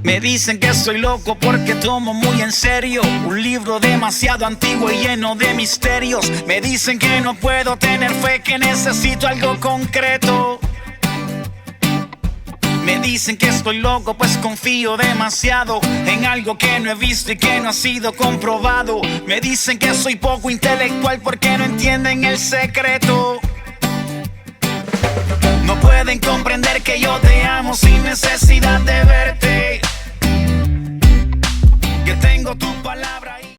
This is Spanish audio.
Me dicen que soy loco porque tomo muy en serio un libro demasiado antiguo y lleno de misterios. Me dicen que no puedo tener fe, que necesito algo concreto. Me dicen que estoy loco pues confío demasiado en algo que no he visto y que no ha sido comprobado. Me dicen que soy poco intelectual porque no entienden el secreto. No pueden comprender que yo te amo sin necesidad de verte, que tengo tu palabra.